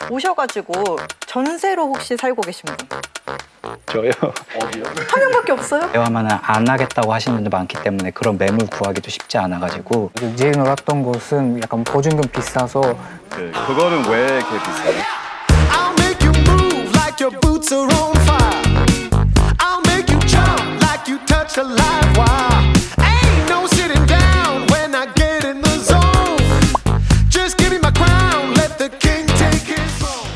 오셔가지고 전세로 혹시 살고 계신 분? 저요? 한 명밖에 없어요? 대화만 안 하겠다고 하시는 분들 많기 때문에 그런 매물 구하기도 쉽지 않아가지고 이제 놀았던 곳은 약간 보증금 비싸서 그거는 왜 이렇게 비싸요? I'll make you move like your boots are on fire. I'll make you jump like you touch a live wire. Ain't no sitting down when I get in the zone. Just give me my crown, let the king take his throne.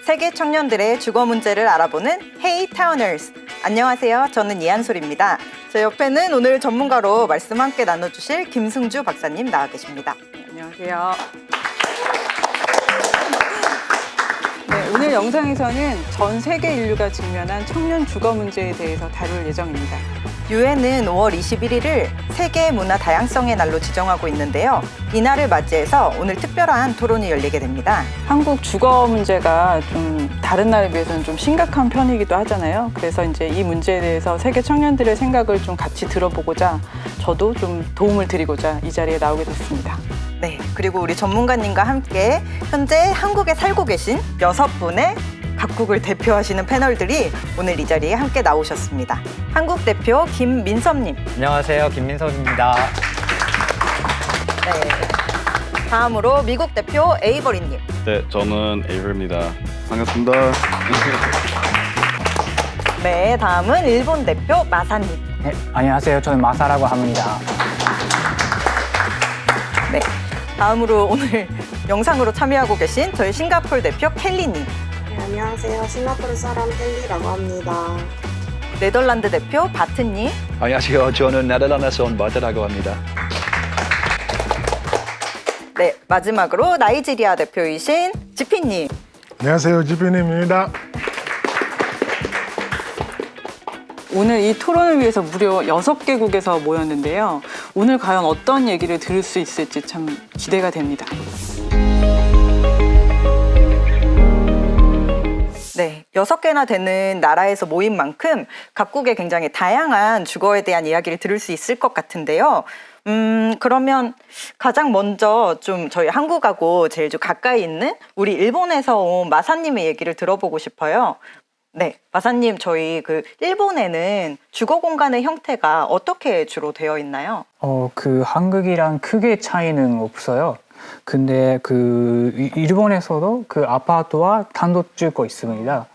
세계 청년들의 주거 문제를 알아보는 Hey Towners. 안녕하세요. 저는 이한솔입니다. 제 옆에는 오늘 전문가로 말씀 함께 나눠주실 김승주 박사님 나와 계십니다. 안녕하세요. 네, 오늘 영상에서는 전 세계 인류가 직면한 청년 주거 문제에 대해서 다룰 예정입니다. 유엔은 5월 21일을 세계 문화 다양성의 날로 지정하고 있는데요. 이날을 맞이해서 오늘 특별한 토론이 열리게 됩니다. 한국 주거 문제가 좀 다른 나라에 비해서는 좀 심각한 편이기도 하잖아요. 그래서 이제 이 문제에 대해서 세계 청년들의 생각을 좀 같이 들어보고자 저도 좀 도움을 드리고자 이 자리에 나오게 됐습니다. 네, 그리고 우리 전문가님과 함께 현재 한국에 살고 계신 6분의 각국을 대표하시는 패널들이 오늘 이 자리에 함께 나오셨습니다. 한국 대표 김민섭님. 안녕하세요, 김민섭입니다. 네. 다음으로 미국 대표 에이버리님. 네, 저는 에이블입니다. 반갑습니다. 네, 다음은 일본 대표 마사님. 네, 안녕하세요. 저는 마사라고 합니다. 네, 다음으로 오늘 영상으로 참여하고 계신 저희 싱가포르 대표 켈리님. 네, 안녕하세요. 싱가포르 사람 켈리라고 합니다. 네덜란드 대표 바트님. 안녕하세요, 저는 네덜란드에서 온 바트라고 합니다. 네, 마지막으로 나이지리아 대표이신 지피님. 안녕하세요, 지피님입니다. 오늘 이 토론을 위해서 무려 6개국에서 모였는데요. 오늘 과연 어떤 얘기를 들을 수 있을지 참 기대가 됩니다. 네, 6개나 되는 나라에서 모인 만큼 각국의 굉장히 다양한 주거에 대한 이야기를 들을 수 있을 것 같은데요. 그러면 가장 먼저 좀 저희 한국하고 제일 좀 가까이 있는 우리 일본에서 온 마사님의 얘기를 들어보고 싶어요. 네, 마사님, 저희 그 일본에는 주거 공간의 형태가 어떻게 주로 되어 있나요? 그 한국이랑 크게 차이는 없어요. 근데 그 일본에서도 그 아파트와 단독주거 있습니다.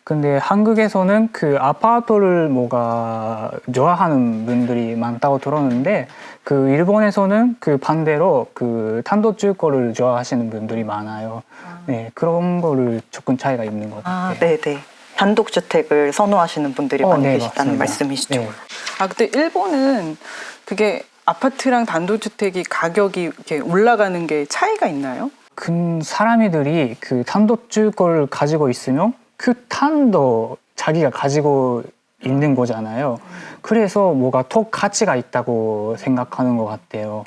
근데 한국에서는 그 아파트를 뭐가 좋아하는 분들이 많다고 들었는데 그 일본에서는 그 반대로 그 단독주거를 좋아하시는 분들이 많아요. 네, 그런 거를 조금 차이가 있는 것 같아요. 네, 네. 단독주택을 선호하시는 분들이 많이 네, 계시다는 맞습니다. 말씀이시죠? 네. 근데 일본은 그게 아파트랑 단독주택이 가격이 이렇게 올라가는 게 차이가 있나요? 그 사람들이 그 단독주거를 가지고 있으면 그 탄도 자기가 가지고 있는 거잖아요. 그래서 뭐가 더 가치가 있다고 생각하는 것 같아요.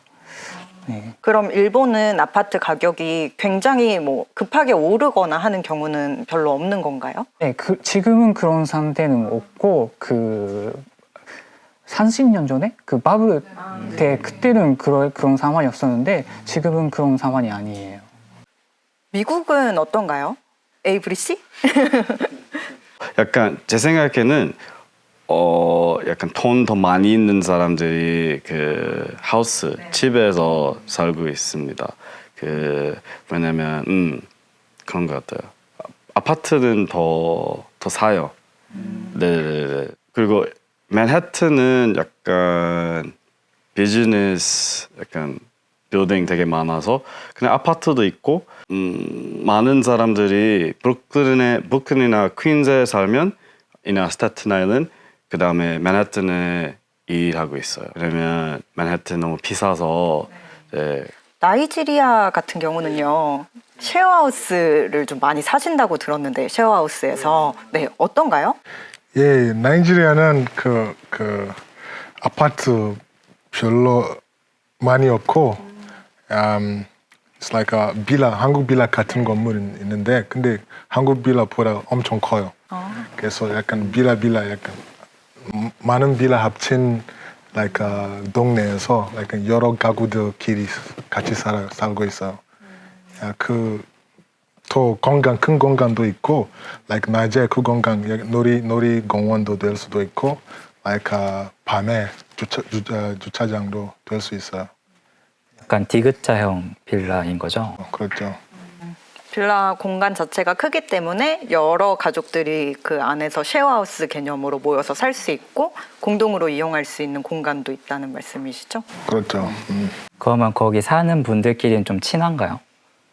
네. 그럼 일본은 아파트 가격이 굉장히 뭐 급하게 오르거나 하는 경우는 별로 없는 건가요? 네, 지금은 그런 상태는 없고 그 30년 전에 그 바블 때 그때는 그런 상황이었었는데 지금은 그런 상황이 아니에요. 미국은 어떤가요? 에이브리 씨? 약간 제 생각에는 약간 돈 더 많이 있는 사람들이 그 하우스 집에서 살고 있습니다. 그 왜냐면 그런 것 같아요. 아파트는 더 사요. 네네네. 그리고 맨해튼은 약간 비즈니스 약간 빌딩 되게 많아서 그냥 아파트도 있고 많은 사람들이 브루클린이나 퀸즈에 살면 이나 스태튼 아일랜드 그 다음에 맨해튼에 일하고 있어요. 왜냐면 맨해튼 너무 비싸서 네. 나이지리아 같은 경우는요, 쉐어하우스를 좀 많이 사신다고 들었는데 쉐어하우스에서 네, 어떤가요? 예, 나이지리아는 그 아파트 별로 많이 없고, it's like a 빌라, 한국 빌라 같은 건물이 있는데, 근데 한국 빌라보다 엄청 커요. 그래서 약간 빌라 약간 많은 빌라 합친 like 동네에서 like 여러 가구들끼리 같이 살고 있어요. 그 더 공간 큰 공간도 있고, like 낮에 그 공간 여기 놀이 공원도 될 수도 있고, like 밤에 주차장도 될 수 있어요. 약간 디귿자형 빌라인 거죠. 그렇죠. 빌라 공간 자체가 크기 때문에 여러 가족들이 그 안에서 쉐어하우스 개념으로 모여서 살 수 있고 공동으로 이용할 수 있는 공간도 있다는 말씀이시죠? 그렇죠. 그러면 거기 사는 분들끼리는 좀 친한가요?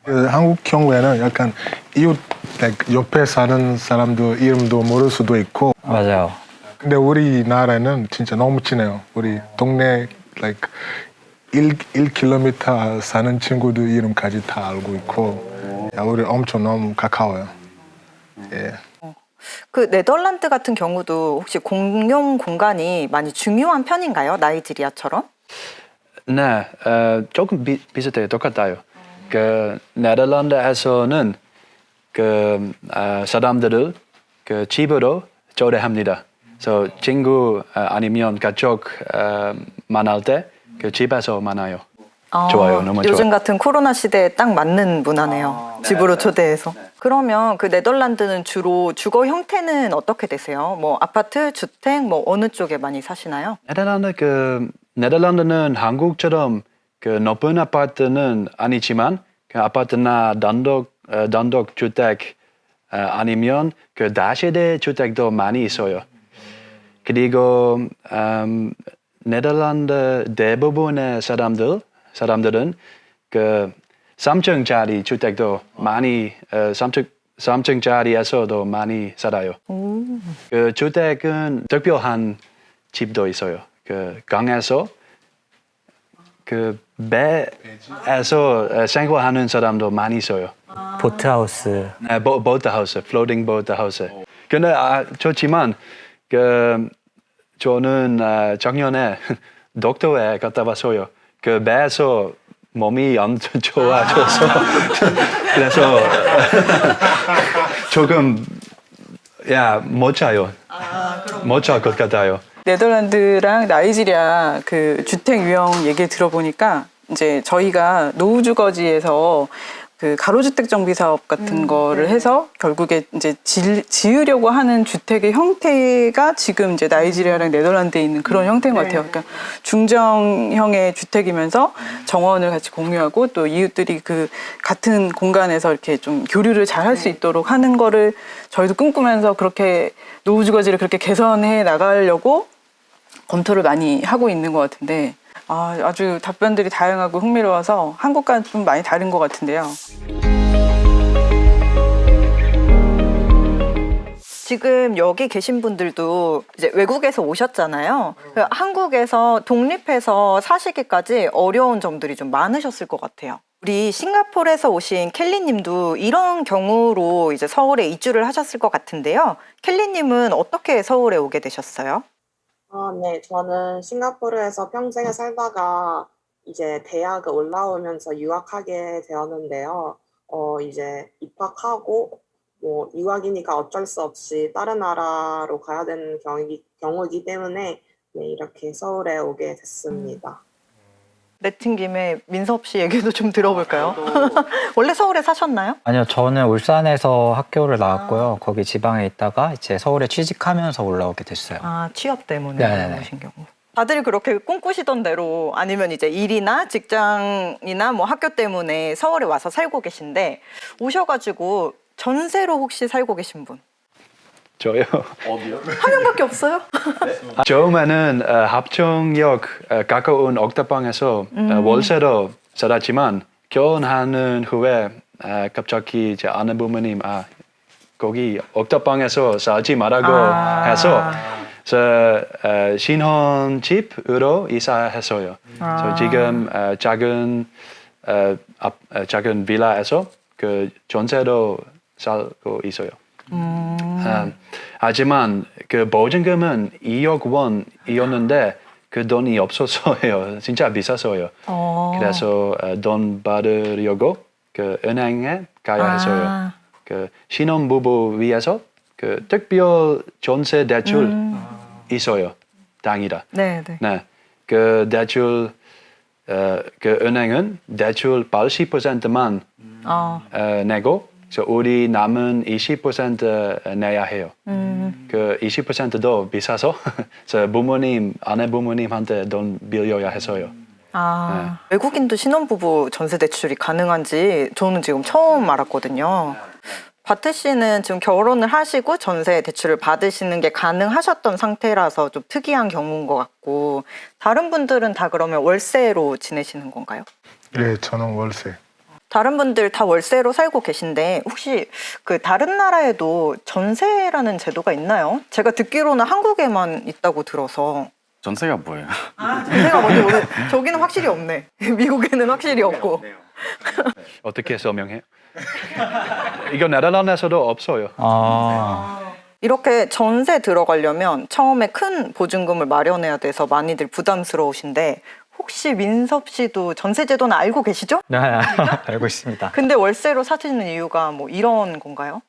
한국 경우에는 약간 이웃, like 옆에 사는 사람도 이름도 모를 수도 있고, 맞아요. 근데 우리나라는 진짜 너무 친해요. 우리 동네 like 1km 사는 친구들 이름까지 다 알고 있고, 우리 엄청 너무 가까워요. 예. 그 네덜란드 같은 경우도 혹시 공용 공간이 많이 중요한 편인가요? 나이지리아처럼? 네, 조금 비슷해요. 똑같아요. 그 네덜란드에서는 그 사람들을 그 집으로 초대합니다. 그래서 친구 아니면 가족 만날 때 그 집에서 만나요. 좋아요, 너무 요즘 좋아요. 같은 코로나 시대에 딱 맞는 문화네요. 집으로 초대해서. 그러면 그 네덜란드는 주로 주거 형태는 어떻게 되세요? 뭐 아파트, 주택, 뭐 어느 쪽에 많이 사시나요? 네덜란드는 한국처럼 그 높은 아파트는 아니지만 그 아파트나 단독 주택 아니면 그 다세대 주택도 많이 있어요. 그리고 네덜란드 대부분의 사람들은 그 3층짜리 주택도 많이 3층짜리에서도 많이 살아요. 그 주택은 특별한 집도 있어요. 그 강에서 그 배에서 생활하는 사람도 많이 있어요. 보트하우스. 보트하우스, 플로팅 보트하우스. 근데 좋지만 그 저는 작년에 독도에 갔다 왔어요. 그 배에서 몸이 안 좋아져서 그래서 조금 못 자요. 못 잘 것 같아요. 네덜란드랑 나이지리아 그 주택 유형 얘기 들어보니까 이제 저희가 노후주거지에서 그 가로주택 정비 사업 같은 거를 해서 결국에 이제 지으려고 하는 주택의 형태가 지금 이제 나이지리아랑 네덜란드에 있는 그런 형태인 것 같아요. 그러니까 중정형의 주택이면서 정원을 같이 공유하고 또 이웃들이 그 같은 공간에서 이렇게 좀 교류를 잘 할 수 있도록 하는 거를 저희도 꿈꾸면서 그렇게 노후주거지를 그렇게 개선해 나가려고 검토를 많이 하고 있는 것 같은데 아주 답변들이 다양하고 흥미로워서 한국과는 좀 많이 다른 것 같은데요. 지금 여기 계신 분들도 이제 외국에서 오셨잖아요. 한국에서 독립해서 사시기까지 어려운 점들이 좀 많으셨을 것 같아요. 우리 싱가포르에서 오신 켈리님도 이런 경우로 이제 서울에 이주를 하셨을 것 같은데요. 켈리님은 어떻게 서울에 오게 되셨어요? 네, 저는 싱가포르에서 평생을 살다가 이제 대학을 올라오면서 유학하게 되었는데요. 이제 입학하고 뭐 유학이니까 어쩔 수 없이 다른 나라로 가야 되는 경우이기 때문에 네, 이렇게 서울에 오게 됐습니다. 내친 김에 민섭 씨 얘기도 좀 들어볼까요? 원래 서울에 사셨나요? 아니요, 저는 울산에서 학교를 나왔고요. 거기 지방에 있다가 이제 서울에 취직하면서 올라오게 됐어요. 취업 때문에 네네네. 오신 경우. 다들 그렇게 꿈꾸시던 대로 아니면 이제 일이나 직장이나 뭐 학교 때문에 서울에 와서 살고 계신데 오셔가지고 전세로 혹시 살고 계신 분? 저요. 한 명밖에 없어요? 처음에는 합정역 가까운 옥탑방에서 월세로 살았지만 결혼하는 후에 갑자기 제 아내 부모님 거기 옥탑방에서 살지 말라고 해서 신혼집으로 이사했어요. 그래서 지금 작은 빌라에서 그 전세로 살고 있어요. 하지만 그 보증금은 2억 원이었는데 그 돈이 없어서요. 진짜 비쌌어요. 그래서 돈 받으려고 그 은행에 가야 했어요. 그 신혼부부 위해서 그 특별 전세 대출 있어요. 당이라. 네. 그 대출 그 은행은 대출 80%만 내고 그래서 우리 남은 20% 내야 해요. 그 20%도 비싸서 저 부모님, 아내 부모님한테 돈 빌려야 해서요. 외국인도 신혼부부 전세 대출이 가능한지 저는 지금 처음 알았거든요. 바트 씨는 지금 결혼을 하시고 전세 대출을 받으시는 게 가능하셨던 상태라서 좀 특이한 경우인 것 같고, 다른 분들은 다 그러면 월세로 지내시는 건가요? 네, 저는 월세. 다른 분들 다 월세로 살고 계신데 혹시 그 다른 나라에도 전세라는 제도가 있나요? 제가 듣기로는 한국에만 있다고 들어서. 전세가 뭐예요? 전세가 뭔지 모르. 저기는 확실히 없네. 미국에는 확실히 없고. 어떻게 설명해요? 이거 네덜란드에서도 없어요. 이렇게 전세 들어가려면 처음에 큰 보증금을 마련해야 돼서 많이들 부담스러우신데, 혹시 민섭 씨도 전세 제도는 알고 계시죠? 네, 알고 있습니다. 근데 월세로 사시는 이유가 뭐 이런 건가요?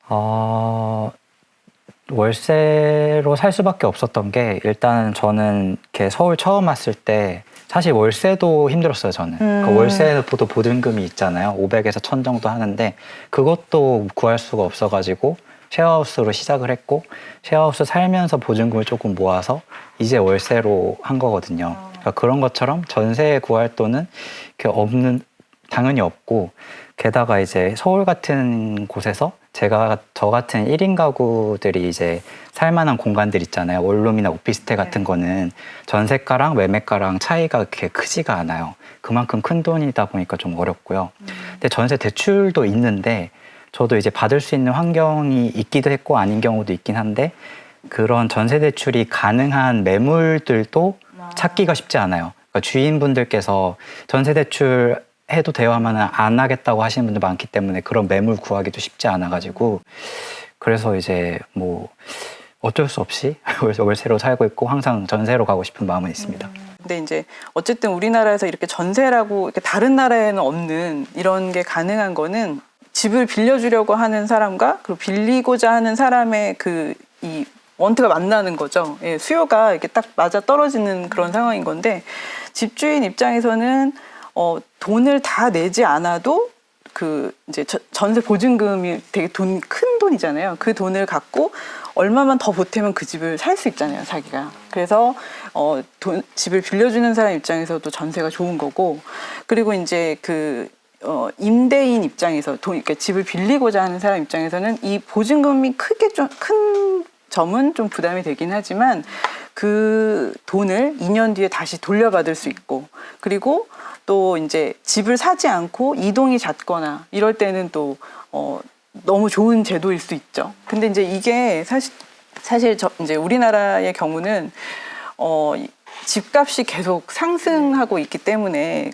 월세로 살 수밖에 없었던 게, 일단 저는 이렇게 서울 처음 왔을 때 사실 월세도 힘들었어요, 저는. 그러니까 월세도 보증금이 있잖아요. 500에서 1000 정도 하는데 그것도 구할 수가 없어가지고 쉐어하우스로 시작을 했고, 쉐어하우스 살면서 보증금을 조금 모아서 이제 월세로 한 거거든요. 그러니까 그런 것처럼 전세 구할 돈은 이렇게 당연히 없고, 게다가 이제 서울 같은 곳에서 저 같은 1인 가구들이 이제 살만한 공간들 있잖아요. 원룸이나 오피스텔 같은 거는 전세가랑 매매가랑 차이가 그렇게 크지가 않아요. 그만큼 큰 돈이다 보니까 좀 어렵고요. 근데 전세 대출도 있는데 저도 이제 받을 수 있는 환경이 있기도 했고 아닌 경우도 있긴 한데, 그런 전세 대출이 가능한 매물들도 찾기가 쉽지 않아요. 그러니까 주인분들께서 전세 대출 해도 돼요 하면 안 하겠다고 하시는 분들 많기 때문에 그런 매물 구하기도 쉽지 않아가지고, 그래서 이제 뭐 어쩔 수 없이 월세로 살고 있고 항상 전세로 가고 싶은 마음은 있습니다. 근데 이제 어쨌든 우리나라에서 이렇게 전세라고 이렇게 다른 나라에는 없는 이런 게 가능한 거는 집을 빌려주려고 하는 사람과 그리고 빌리고자 하는 사람의 이 원트가 만나는 거죠. 예, 수요가 이렇게 딱 맞아 떨어지는 그런 상황인 건데, 집주인 입장에서는 돈을 다 내지 않아도 이제 전세 보증금이 되게 큰 돈이잖아요. 그 돈을 갖고 얼마만 더 보태면 그 집을 살 수 있잖아요, 자기가. 그래서 집을 빌려주는 사람 입장에서도 전세가 좋은 거고, 그리고 이제 임대인 입장에서 그러니까 집을 빌리고자 하는 사람 입장에서는 이 보증금이 크게 좀 큰 점은 좀 부담이 되긴 하지만 그 돈을 2년 뒤에 다시 돌려받을 수 있고, 그리고 또 이제 집을 사지 않고 이동이 잦거나 이럴 때는 또 너무 좋은 제도일 수 있죠. 근데 이제 이게 사실 이제 우리나라의 경우는 집값이 계속 상승하고 있기 때문에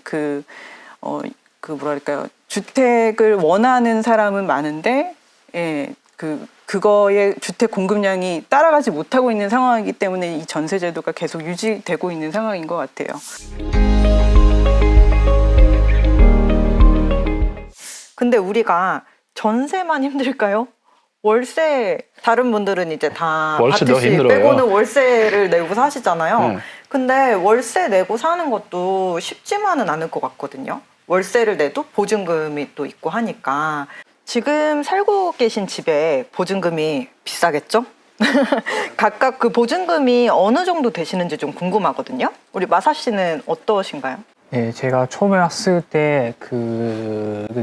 뭐랄까요, 주택을 원하는 사람은 많은데, 예, 그거의 주택 공급량이 따라가지 못하고 있는 상황이기 때문에 이 전세 제도가 계속 유지되고 있는 상황인 것 같아요. 근데 우리가 전세만 힘들까요? 월세, 다른 분들은 이제 다 월세도 바트 씨 힘들어요. 빼고는 월세를 내고 사시잖아요. 근데 월세 내고 사는 것도 쉽지만은 않을 것 같거든요. 월세를 내도 보증금이 또 있고 하니까. 지금 살고 계신 집에 보증금이 비싸겠죠? 각각 그 보증금이 어느 정도 되시는지 좀 궁금하거든요. 우리 마사 씨는 어떠신가요? 네, 제가 처음에 왔을 때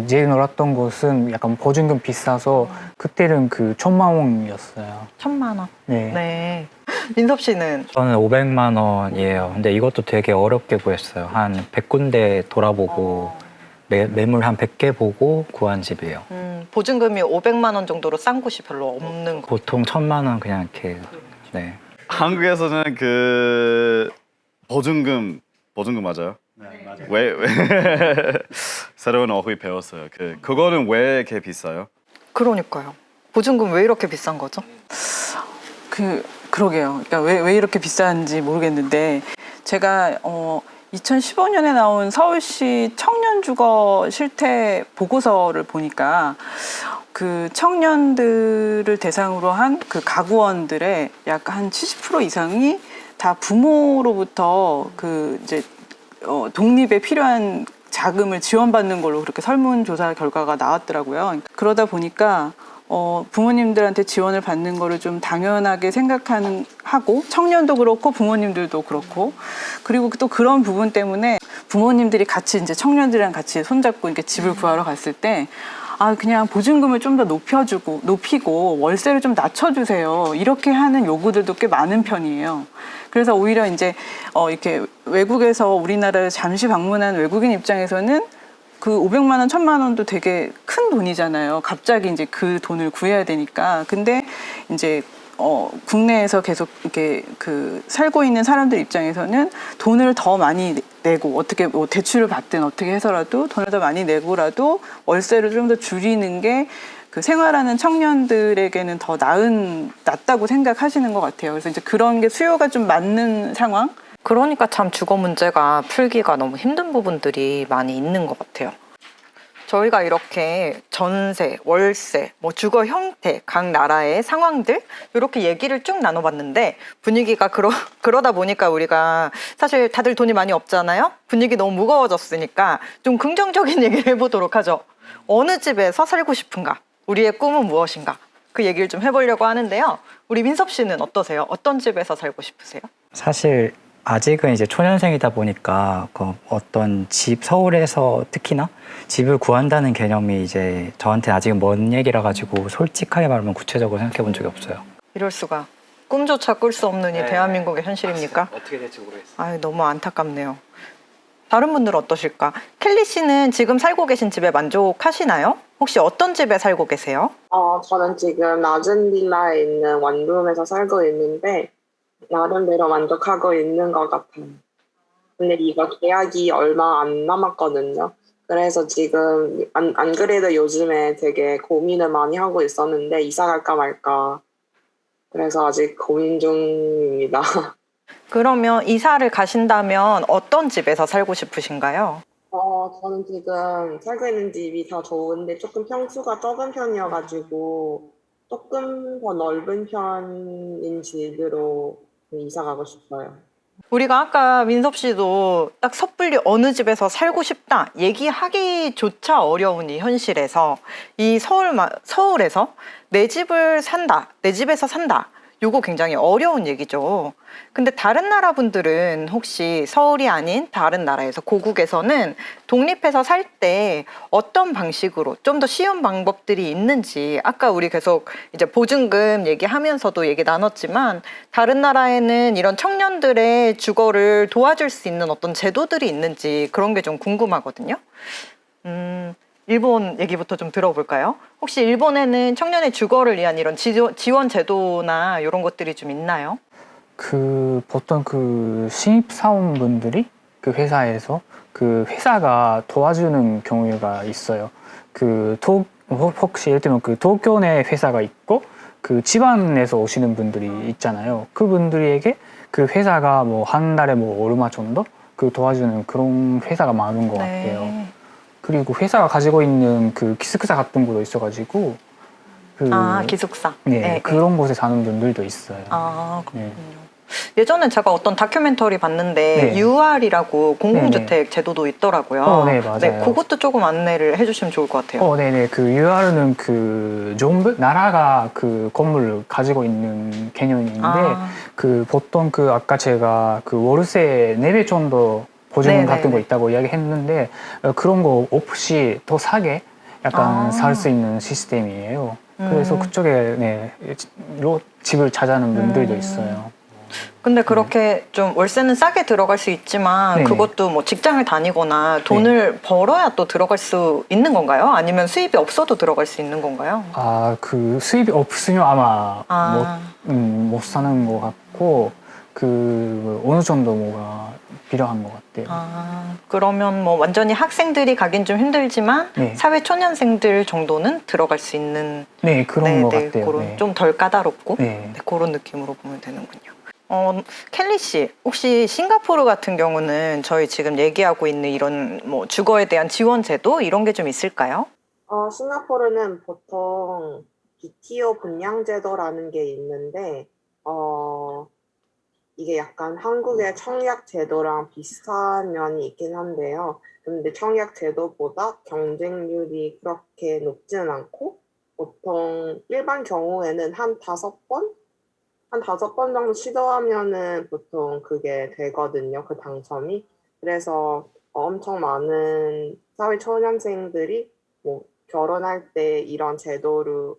제일 놀랐던 곳은 약간 보증금 비싸서 그때는 1000만 원이었어요. 1000만 원. 네. 네. 민섭 씨는? 저는 500만 원이에요. 근데 이것도 되게 어렵게 구했어요. 한 100군데 돌아보고 매물 한 100개 보고 구한 집이에요. 보증금이 500만 원 정도로 싼 곳이 별로 없는 거. 보통 1000만 원 그냥 이렇게. 네. 한국에서는 보증금 맞아요? 네, 맞아요. 왜 새로운 어휘 배웠어요. 그거는 왜 이렇게 비싸요? 그러니까요. 보증금 왜 이렇게 비싼 거죠? 그러게요. 그러니까 왜 이렇게 비싼지 모르겠는데, 제가 2015년에 나온 서울시 청년주거 실태 보고서를 보니까 그 청년들을 대상으로 한 그 가구원들의 약 한 70% 이상이 다 부모로부터 이제 독립에 필요한 자금을 지원받는 걸로 그렇게 설문조사 결과가 나왔더라고요. 그러다 보니까 부모님들한테 지원을 받는 거를 좀 당연하게 하고 청년도 그렇고 부모님들도 그렇고 그리고 또 그런 부분 때문에 부모님들이 같이 이제 청년들이랑 같이 손잡고 이렇게 집을 구하러 갔을 때 그냥 보증금을 좀 더 높이고 월세를 좀 낮춰주세요. 이렇게 하는 요구들도 꽤 많은 편이에요. 그래서 오히려 이제 이렇게 외국에서 우리나라를 잠시 방문한 외국인 입장에서는 그 500만 원, 1000만 원도 되게 큰 돈이잖아요. 갑자기 이제 그 돈을 구해야 되니까. 근데 이제 국내에서 계속 이렇게 살고 있는 사람들 입장에서는 돈을 더 많이 내고 어떻게 뭐 대출을 받든 어떻게 해서라도 돈을 더 많이 내고라도 월세를 좀 더 줄이는 게 그 생활하는 청년들에게는 더 낫다고 생각하시는 것 같아요. 그래서 이제 그런 게 수요가 좀 맞는 상황. 그러니까 참 주거 문제가 풀기가 너무 힘든 부분들이 많이 있는 것 같아요. 저희가 이렇게 전세, 월세, 뭐 주거 형태, 각 나라의 상황들 이렇게 얘기를 쭉 나눠봤는데 분위기가 그러다 보니까 우리가 사실 다들 돈이 많이 없잖아요. 분위기 너무 무거워졌으니까 좀 긍정적인 얘기를 해보도록 하죠. 어느 집에서 살고 싶은가? 우리의 꿈은 무엇인가? 그 얘기를 좀 해보려고 하는데요. 우리 민섭 씨는 어떠세요? 어떤 집에서 살고 싶으세요? 사실 아직은 이제 초년생이다 보니까 어떤 집 서울에서 특히나 집을 구한다는 개념이 이제 저한테 아직은 먼 얘기라 가지고 솔직하게 말하면 구체적으로 생각해 본 적이 없어요. 이럴 수가. 꿈조차 꿀 수 없는 이 대한민국의 현실입니까? 어떻게 될지 모르겠어요. 아유, 너무 안타깝네요. 다른 분들은 어떠실까? 켈리 씨는 지금 살고 계신 집에 만족하시나요? 혹시 어떤 집에 살고 계세요? 저는 지금 낮은 빌라에 있는 원룸에서 살고 있는데 나름대로 만족하고 있는 것 같아요. 근데 이거 계약이 얼마 안 남았거든요. 그래서 지금 안 그래도 요즘에 되게 고민을 많이 하고 있었는데 이사 갈까 말까. 그래서 아직 고민 중입니다. 그러면 이사를 가신다면 어떤 집에서 살고 싶으신가요? 저는 지금 살고 있는 집이 다 좋은데 조금 평수가 적은 편이어가지고 조금 더 넓은 편인 집으로 이사 가고 싶어요. 우리가 아까 민섭 씨도 딱 섣불리 어느 집에서 살고 싶다 얘기하기조차 어려운 이 현실에서 이 서울에서 내 집을 산다, 내 집에서 산다. 요거 굉장히 어려운 얘기죠. 근데 다른 나라 분들은 혹시 서울이 아닌 다른 나라에서 고국에서는 독립해서 살 때 어떤 방식으로 좀 더 쉬운 방법들이 있는지 아까 우리 계속 이제 보증금 얘기하면서도 얘기 나눴지만 다른 나라에는 이런 청년들의 주거를 도와줄 수 있는 어떤 제도들이 있는지 그런 게 좀 궁금하거든요. 일본 얘기부터 좀 들어볼까요? 혹시 일본에는 청년의 주거를 위한 이런 지원 제도나 이런 것들이 좀 있나요? 보통 신입사원분들이 그 회사에서 그 회사가 도와주는 경우가 있어요. 혹시 예를 들면 도쿄 내 회사가 있고 지방에서 오시는 분들이 있잖아요. 그분들에게 그 회사가 뭐 한 달에 뭐 얼마 정도 도와주는 그런 회사가 많은 것 같아요. 그리고 회사가 가지고 있는 기숙사 같은 것도 있어가지고 기숙사. 네, 그런 곳에 사는 분들도 있어요. 그렇군요. 네. 예전에 제가 어떤 다큐멘터리 봤는데 네. UR이라고 공공주택 제도도 있더라고요. 네, 맞아요. 그것도 조금 안내를 해주시면 좋을 것 같아요. 네네. UR은 정부 나라가 건물을 가지고 있는 개념인데 보통 아까 제가 월세 4배 정도 보증금 같은 거 있다고 이야기했는데 그런 거 없이 더 싸게 약간 살 수 있는 시스템이에요. 그래서 그쪽에 집을 찾아는 분들도 있어요. 근데 그렇게 좀 월세는 싸게 들어갈 수 있지만 그것도 뭐 직장을 다니거나 돈을 벌어야 또 들어갈 수 있는 건가요? 아니면 수입이 없어도 들어갈 수 있는 건가요? 수입이 없으면 아마 못 사는 것 같고 어느 정도 뭐가 필요한 것 같아요. 그러면 뭐 완전히 학생들이 가긴 좀 힘들지만 사회 초년생들 정도는 들어갈 수 있는 그런 것 같아요. 좀 덜 까다롭고 그런 느낌으로 보면 되는군요. 켈리 씨, 혹시 싱가포르 같은 경우는 저희 지금 얘기하고 있는 이런 뭐 주거에 대한 지원 제도 이런 게 좀 있을까요? 싱가포르는 보통 BTO 분양 제도라는 게 있는데 이게 약간 한국의 청약 제도랑 비슷한 면이 있긴 한데요. 근데 청약 제도보다 경쟁률이 그렇게 높지는 않고 보통 일반 경우에는 한 5번 정도 시도하면은 보통 그게 되거든요. 그 당첨이. 그래서 엄청 많은 사회 초년생들이 뭐 결혼할 때 이런 제도로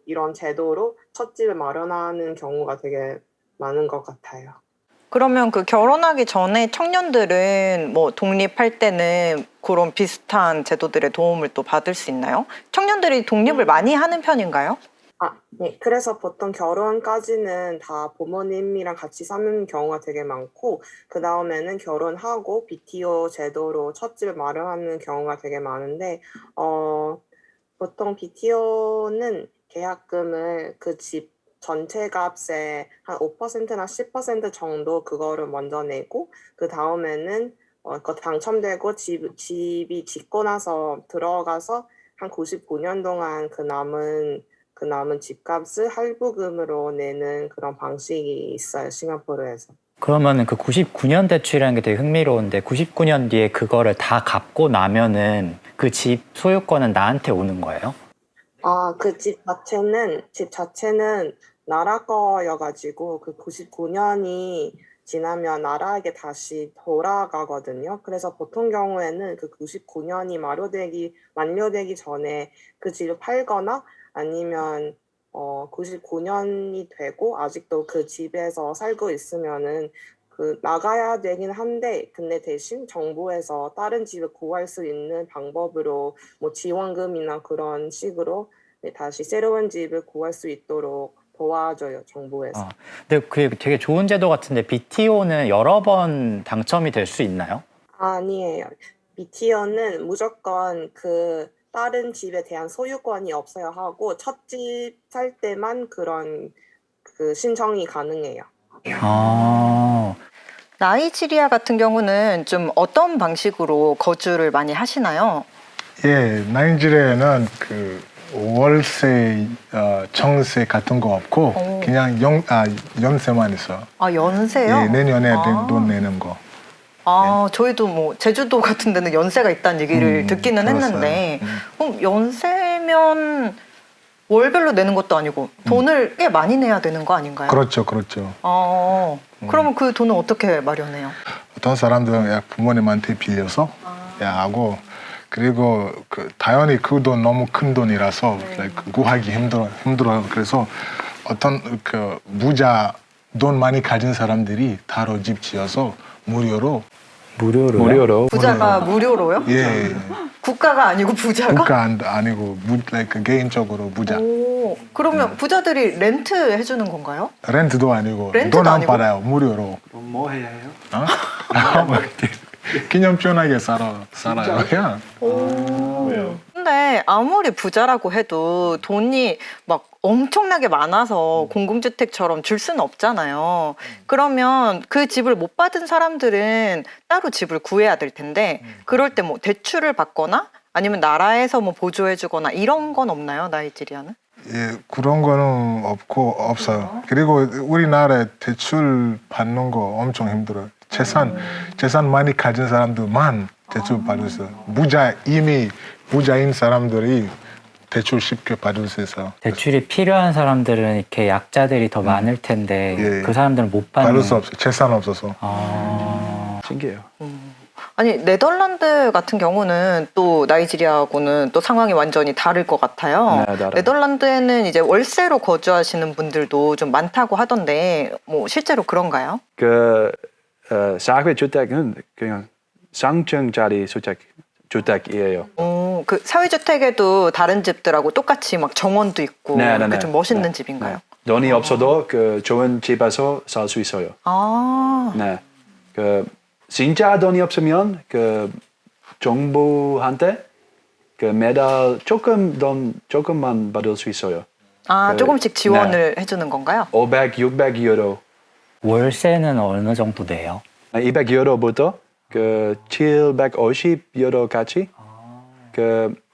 첫 집을 마련하는 경우가 되게 많은 것 같아요. 그러면 그 결혼하기 전에 청년들은 뭐 독립할 때는 그런 비슷한 제도들의 도움을 또 받을 수 있나요? 청년들이 독립을 많이 하는 편인가요? 네. 그래서 보통 결혼까지는 다 부모님이랑 같이 사는 경우가 되게 많고, 그 다음에는 결혼하고 BTO 제도로 첫 집을 마련하는 경우가 되게 많은데, 보통 BTO는 계약금을 그 집 전체 값의 한 5%나 10% 정도 그거를 먼저 내고, 그 다음에는 그거 당첨되고 집이 짓고 나서 들어가서 한 99년 동안 그 남은 집값을 할부금으로 내는 그런 방식이 있어요, 싱가포르에서. 그러면은 그 99년 대출이라는 게 되게 흥미로운데 99년 뒤에 그거를 다 갚고 나면은 그 집 소유권은 나한테 오는 거예요? 그 집 자체는 나라 거여가지고 그 99년이 지나면 나라에게 다시 돌아가거든요. 그래서 보통 경우에는 그 99년이 만료되기 전에 그 집을 팔거나 아니면 99년이 되고 아직도 그 집에서 살고 있으면은 그 나가야 되긴 한데, 근데 대신 정부에서 다른 집을 구할 수 있는 방법으로 뭐 지원금이나 그런 식으로 다시 새로운 집을 구할 수 있도록 도와줘요, 정부에서. 근데 그게 되게 좋은 제도 같은데 BTO는 여러 번 당첨이 될 수 있나요? 아니에요. BTO는 무조건 그 다른 집에 대한 소유권이 없어야 하고 첫 집 살 때만 그런 그 신청이 가능해요. 나이지리아 같은 경우는 좀 어떤 방식으로 거주를 많이 하시나요? 예, 나이지리아는 그 월세, 청세 같은 거 없고 그냥 연세만 있어. 연세요? 예, 내년에 돈 내는 거. 저희도 뭐 제주도 같은 데는 연세가 있다는 얘기를 듣기는 들었어요. 했는데 그럼 연세면 월별로 내는 것도 아니고 돈을 꽤 많이 내야 되는 거 아닌가요? 그렇죠. 그러면 그 돈은 어떻게 마련해요? 어떤 사람들은 부모님한테 빌려서 하고, 그리고 당연히 그 돈 너무 큰 돈이라서 구하기 힘들어요. 그래서 어떤 돈 많이 가진 사람들이 따로 집 지어서 무료로요? 부자가 무료로요? 예. 국가가 아니고 부자가? 국가 아니고 개인적으로 부자. 그러면 부자들이 렌트 해주는 건가요? 렌트도 아니고 렌트도 돈 안 아니고? 받아요. 무료로. 그럼 뭐 해야 해요? 기념편하게 살아요. 그냥. 근데 아무리 부자라고 해도 돈이 막 엄청나게 많아서 공공주택처럼 줄 수는 없잖아요. 그러면 그 집을 못 받은 사람들은 따로 집을 구해야 될 텐데 그럴 때 뭐 대출을 받거나 아니면 나라에서 뭐 보조해주거나 이런 건 없나요, 나이지리아는? 예, 그런 거는 없어요. 그리고 우리나라에 대출 받는 거 엄청 힘들어요. 재산 많이 가진 사람들만 대출 받을 수 있어요. 이미 부자인 사람들이 대출 쉽게 받을 수 있어요. 대출이 필요한 사람들은 이렇게 약자들이 더 많을 텐데 예. 그 사람들은 못 받는. 받을 수 없어요. 재산 없어서. 신기해요. 아니 네덜란드 같은 경우는 또 나이지리아하고는 또 상황이 완전히 다를 것 같아요. 네, 다르죠. 네덜란드에는 이제 월세로 거주하시는 분들도 좀 많다고 하던데 뭐 실제로 그런가요? 사회 주택은 그냥 상층짜리 주택이에요. 그 사회주택에도 다른 집들하고 똑같이 막 정원도 있고 네, 네, 이렇게 네. 좀 멋있는 네. 집인가요? 돈이 없어도 좋은 집에서 살 수 있어요. 네. 진짜 돈이 없으면 정부한테 매달 조금만 받을 수 있어요. 조금씩 지원을 해주는 건가요? 500, 600 유로. 월세는 어느 정도 내요? 200 유로부터 750 유로까지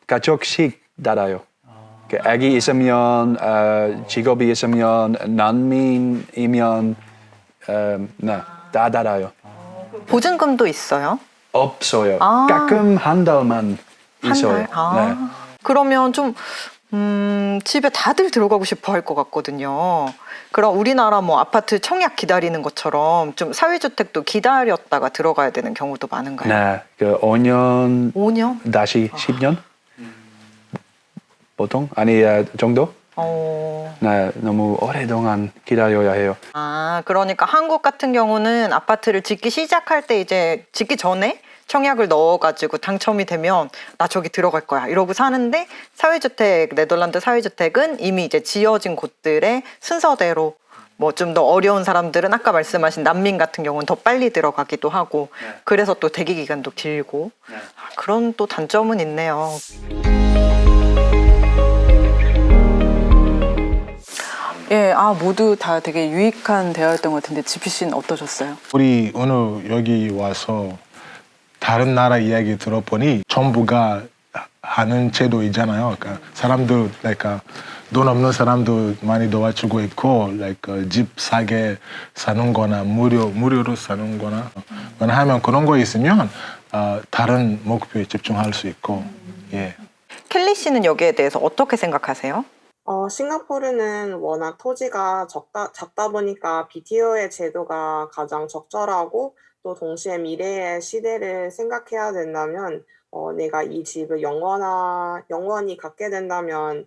가족씩 달아요. 아기 있으면, 직업이 있으면, 난민이면, 네. 다 달아요. 보증금도 있어요? 없어요. 아. 가끔 한 달만 한 있어요. 달? 아. 그러면 좀 집에 다들 들어가고 싶어 할 것 같거든요. 그럼 우리나라 뭐 아파트 청약 기다리는 것처럼 좀 사회주택도 기다렸다가 들어가야 되는 경우도 많은가요? 네, 그 5년 5년? 다시 10년 보통 아니 정도. 네, 너무 오랫동안 기다려야 해요. 아, 그러니까 한국 같은 경우는 아파트를 짓기 시작할 때 이제 짓기 전에 청약을 넣어가지고 당첨이 되면 나 저기 들어갈 거야 이러고 사는데 사회주택, 네덜란드 사회주택은 이미 이제 지어진 곳들의 순서대로 뭐 좀 더 어려운 사람들은 아까 말씀하신 난민 같은 경우는 더 빨리 들어가기도 하고 그래서 또 대기 기간도 길고 그런 또 단점은 있네요. 예, 모두 다 되게 유익한 대화였던 것 같은데 지피 씨는 어떠셨어요? 우리 오늘 여기 와서 다른 나라 이야기 들어보니 전부가 하는 제도이잖아요. 그러니까 사람들, 그러니까 돈 없는 사람도 많이 도와주고 있고, 집 사게 사는 거나 무료로 사는 거나 하면 그런 거 있으면 다른 목표에 집중할 수 있고, 예. 켈리 씨는 여기에 대해서 어떻게 생각하세요? 싱가포르는 워낙 토지가 작다 보니까 BTO의 제도가 가장 적절하고 또 동시에 미래의 시대를 생각해야 된다면 내가 이 집을 영원히 갖게 된다면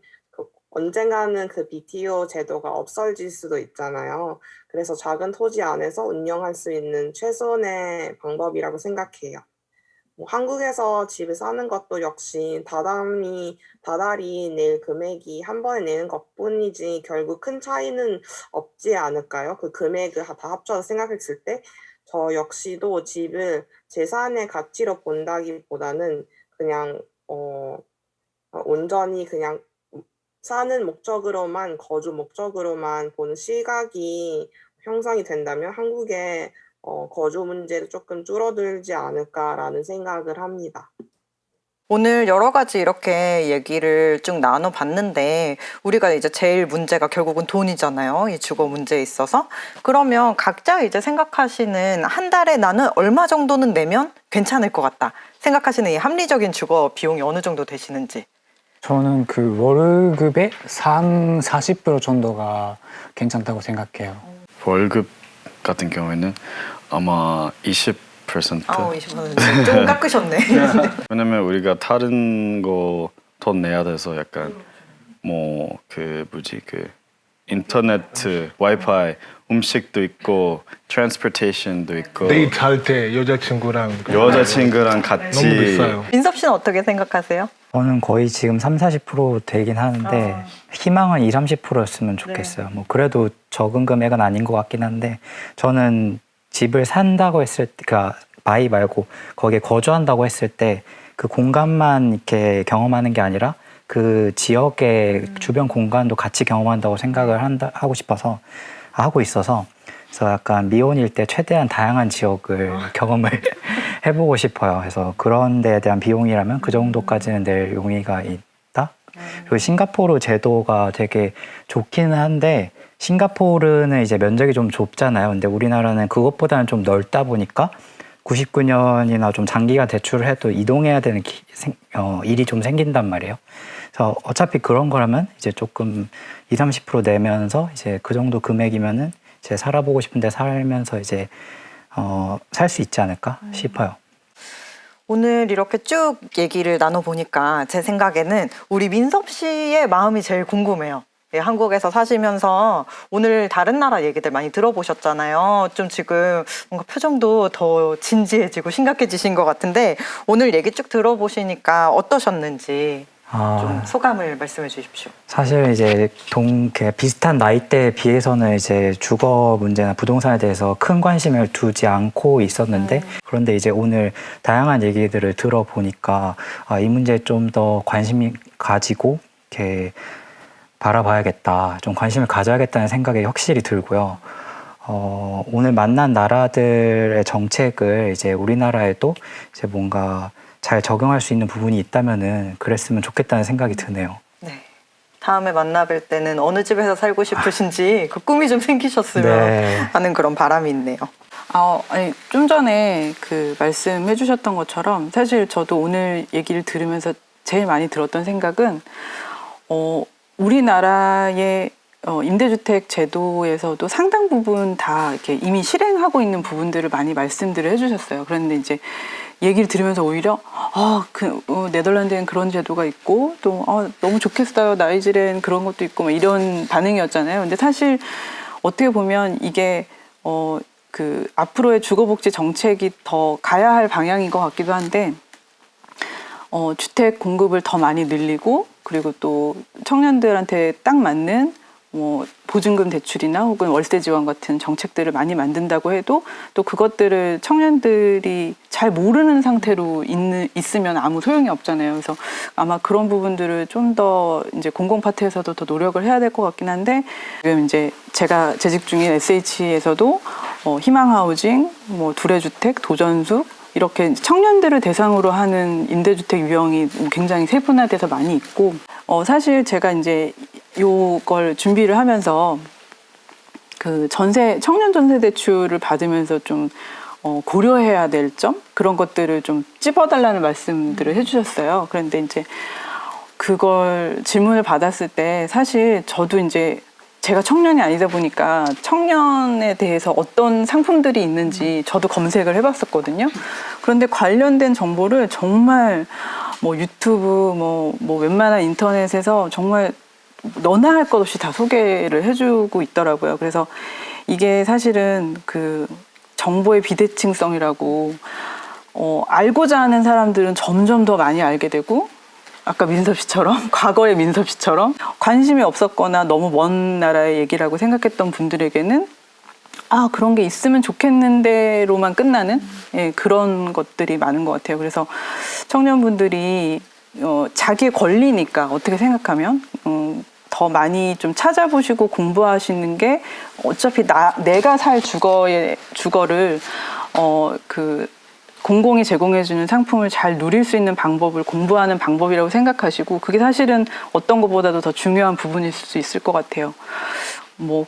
언젠가는 그 BTO 제도가 없어질 수도 있잖아요. 그래서 작은 토지 안에서 운영할 수 있는 최선의 방법이라고 생각해요. 한국에서 집을 사는 것도 역시 다달이 낼 금액이 한 번에 내는 것뿐이지 결국 큰 차이는 없지 않을까요? 그 금액을 다 합쳐서 생각했을 때 저 역시도 집을 재산의 가치로 본다기보다는 그냥 온전히 그냥 사는 목적으로만 거주 목적으로만 보는 시각이 형성이 된다면 한국의 거주 문제도 조금 줄어들지 않을까라는 생각을 합니다. 오늘 여러 가지 이렇게 얘기를 쭉 나눠봤는데 우리가 이제 제일 문제가 결국은 돈이잖아요. 이 주거 문제에 있어서. 그러면 각자 이제 생각하시는 한 달에 나는 얼마 정도는 내면 괜찮을 것 같다. 생각하시는 이 합리적인 주거 비용이 어느 정도 되시는지. 저는 그 월급의 40% 정도가 괜찮다고 생각해요. 월급 같은 경우에는 아마 20%. 20%. 좀 깎으셨네. 왜냐면 우리가 다른 거 돈 내야 돼서 약간 뭐 그 인터넷, 와이파이, 음식도 있고, 트랜스포테이션도 있고. 데이트할 때 여자친구랑 여자친구랑 같이. 너무 비싸요. 민섭 씨는 어떻게 생각하세요? 저는 거의 지금 30-40% 되긴 하는데 희망은 20-30%였으면 좋겠어요. 뭐 그래도 적은 금액은 아닌 것 같긴 한데 저는 집을 산다고 했을 때, 그러니까 바이 말고 거기에 거주한다고 했을 때 그 공간만 이렇게 경험하는 게 아니라 그 지역의 주변 공간도 같이 경험한다고 생각을 하고 싶어서 하고 있어서 그래서 약간 미혼일 때 최대한 다양한 지역을 경험을 해보고 싶어요. 그래서 그런 데에 대한 비용이라면 그 정도까지는 낼 용의가 있다. 그리고 싱가포르 제도가 되게 좋기는 한데 싱가포르는 이제 면적이 좀 좁잖아요. 근데 우리나라는 그것보다는 좀 넓다 보니까 99년이나 좀 장기가 대출을 해도 이동해야 되는 일이 좀 생긴단 말이에요. 그래서 어차피 그런 거라면 이제 조금 20-30% 내면서 이제 그 정도 금액이면은 이제 살아보고 싶은데 살면서 이제 살 수 있지 않을까 싶어요. 오늘 이렇게 쭉 얘기를 나눠보니까 제 생각에는 우리 민섭 씨의 마음이 제일 궁금해요. 예, 한국에서 사시면서 오늘 다른 나라 얘기들 많이 들어보셨잖아요. 좀 지금 뭔가 표정도 더 진지해지고 심각해지신 것 같은데 오늘 얘기 쭉 들어보시니까 어떠셨는지 좀 소감을 말씀해 주십시오. 사실 이제 비슷한 나이대에 비해서는 이제 주거 문제나 부동산에 대해서 큰 관심을 두지 않고 있었는데 그런데 이제 오늘 다양한 얘기들을 들어보니까 이 문제에 좀 더 관심이 가지고 이렇게 바라봐야겠다, 좀 관심을 가져야겠다는 생각이 확실히 들고요. 오늘 만난 나라들의 정책을 이제 우리나라에도 이제 뭔가 잘 적용할 수 있는 부분이 있다면은 그랬으면 좋겠다는 생각이 드네요. 네. 다음에 만나뵐 때는 어느 집에서 살고 싶으신지 그 꿈이 좀 생기셨으면 네. 하는 그런 바람이 있네요. 아니, 좀 전에 그 말씀해 주셨던 것처럼 사실 저도 오늘 얘기를 들으면서 제일 많이 들었던 생각은 우리나라의 임대주택 제도에서도 상당 부분 다 이렇게 이미 실행하고 있는 부분들을 많이 말씀들을 해주셨어요. 그런데 이제 얘기를 들으면서 오히려 네덜란드엔 그런 제도가 있고 또 너무 좋겠어요. 나이지리엔 그런 것도 있고 막 이런 반응이었잖아요. 근데 사실 어떻게 보면 이게 그 앞으로의 주거복지 정책이 더 가야 할 방향인 것 같기도 한데 주택 공급을 더 많이 늘리고 그리고 또 청년들한테 딱 맞는 보증금 대출이나 혹은 월세 지원 같은 정책들을 많이 만든다고 해도 또 그것들을 청년들이 잘 모르는 상태로 있으면 아무 소용이 없잖아요. 그래서 아마 그런 부분들을 좀 더 이제 공공 파트에서도 더 노력을 해야 될 것 같긴 한데 지금 이제 제가 재직 중인 SH에서도 희망하우징, 두레주택, 도전숙 이렇게 청년들을 대상으로 하는 임대주택 유형이 굉장히 세분화돼서 많이 있고 사실 제가 이제 요걸 준비를 하면서 그 청년 전세 대출을 받으면서 좀 고려해야 될 점 그런 것들을 좀 찝어달라는 말씀들을 해주셨어요. 그런데 이제 그걸 질문을 받았을 때 사실 저도 이제 제가 청년이 아니다 보니까 청년에 대해서 어떤 상품들이 있는지 저도 검색을 해봤었거든요. 그런데 관련된 정보를 정말 유튜브 웬만한 인터넷에서 정말 너나 할 것 없이 다 소개를 해주고 있더라고요. 그래서 이게 사실은 그 정보의 비대칭성이라고 알고자 하는 사람들은 점점 더 많이 알게 되고 아까 민섭 씨처럼 과거의 민섭 씨처럼 관심이 없었거나 너무 먼 나라의 얘기라고 생각했던 분들에게는 그런 게 있으면 좋겠는데로만 끝나는 그런 것들이 많은 것 같아요. 그래서 청년분들이 자기의 권리니까 어떻게 생각하면 더 많이 좀 찾아보시고 공부하시는 게 어차피 내가 살 주거를 그 공공이 제공해주는 상품을 잘 누릴 수 있는 방법을 공부하는 방법이라고 생각하시고 그게 사실은 어떤 것보다도 더 중요한 부분일 수 있을 것 같아요.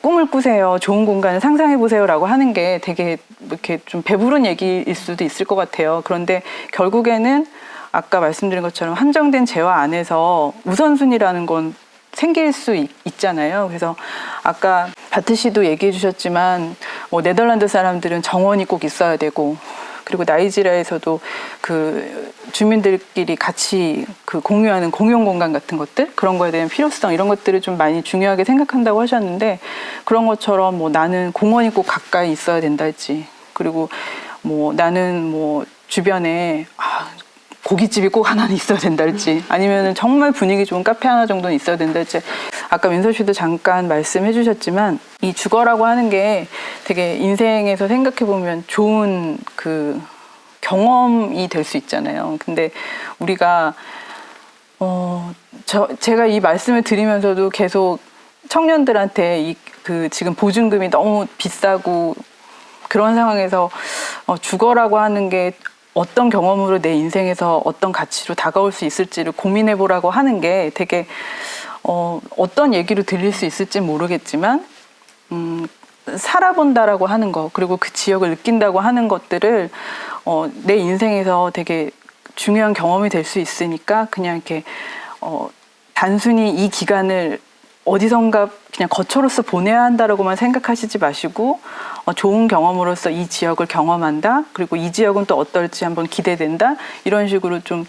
꿈을 꾸세요. 좋은 공간을 상상해 보세요라고 하는 게 되게 이렇게 좀 배부른 얘기일 수도 있을 것 같아요. 그런데 결국에는 아까 말씀드린 것처럼 한정된 재화 안에서 우선순위라는 건 생길 수 있잖아요. 그래서 아까 바트 씨도 얘기해 주셨지만 네덜란드 사람들은 정원이 꼭 있어야 되고 그리고 나이지리아에서도 그 주민들끼리 같이 그 공유하는 공용 공간 같은 것들 그런 거에 대한 필요성 이런 것들을 좀 많이 중요하게 생각한다고 하셨는데 그런 것처럼 나는 공원이 꼭 가까이 있어야 된다 했지 그리고 나는 주변에 고깃집이 꼭 하나는 있어야 된다 할지 아니면은 정말 분위기 좋은 카페 하나 정도는 있어야 된다 할지 아까 민서 씨도 잠깐 말씀해 주셨지만 이 주거라고 하는 게 되게 인생에서 생각해 보면 좋은 그 경험이 될 수 있잖아요. 근데 우리가 제가 이 말씀을 드리면서도 계속 청년들한테 그 지금 보증금이 너무 비싸고 그런 상황에서 주거라고 하는 게 어떤 경험으로 내 인생에서 어떤 가치로 다가올 수 있을지를 고민해 보라고 하는 게 되게 어떤 얘기로 들릴 수 있을지 모르겠지만 살아본다라고 하는 거 그리고 그 지역을 느낀다고 하는 것들을 내 인생에서 되게 중요한 경험이 될 수 있으니까 그냥 이렇게 단순히 이 기간을 어디선가 그냥 거처로서 보내야 한다라고만 생각하시지 마시고 좋은 경험으로서 이 지역을 경험한다. 그리고 이 지역은 또 어떨지 한번 기대된다. 이런 식으로 좀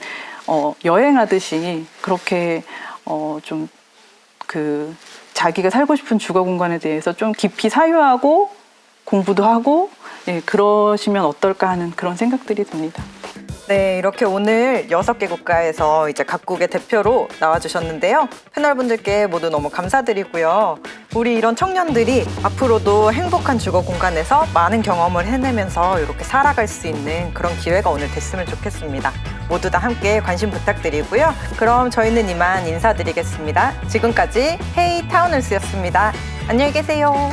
여행하듯이 그렇게 좀 그 자기가 살고 싶은 주거 공간에 대해서 좀 깊이 사유하고 공부도 하고 그러시면 어떨까 하는 그런 생각들이 듭니다. 네, 이렇게 오늘 6개 국가에서 이제 각국의 대표로 나와주셨는데요. 패널분들께 모두 너무 감사드리고요. 우리 이런 청년들이 앞으로도 행복한 주거 공간에서 많은 경험을 해내면서 이렇게 살아갈 수 있는 그런 기회가 오늘 됐으면 좋겠습니다. 모두 다 함께 관심 부탁드리고요. 그럼 저희는 이만 인사드리겠습니다. 지금까지 헤이 타운홀스였습니다. 안녕히 계세요.